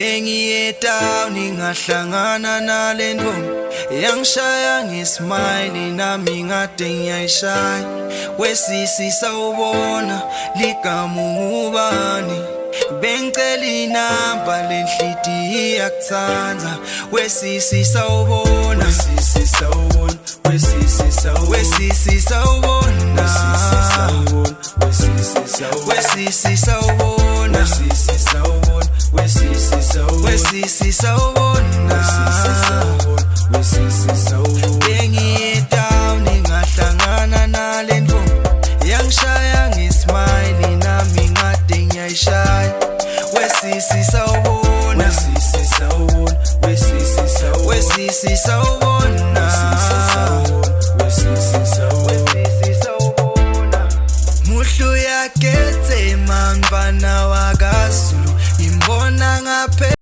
Engiye down ngahlangana nalento yangishaya ngismile nami ngade ngiyayishaya wesisi sawubona ligama ngubani bengicela inamba lenhliti yakuthanza wesisi sawubona wesisi sawubona wesisi sawubona wesisi sawubona wesisi sawubona wesisi sawubona wesisi sawubona wesisi sawubona wesisi sawubona bengiye down ngahlangana nalento yangishaya ngismile nami ngade ngiyayishaya wesisi sawubona wesisi sawubona wesisi sawubona wesisi sawubona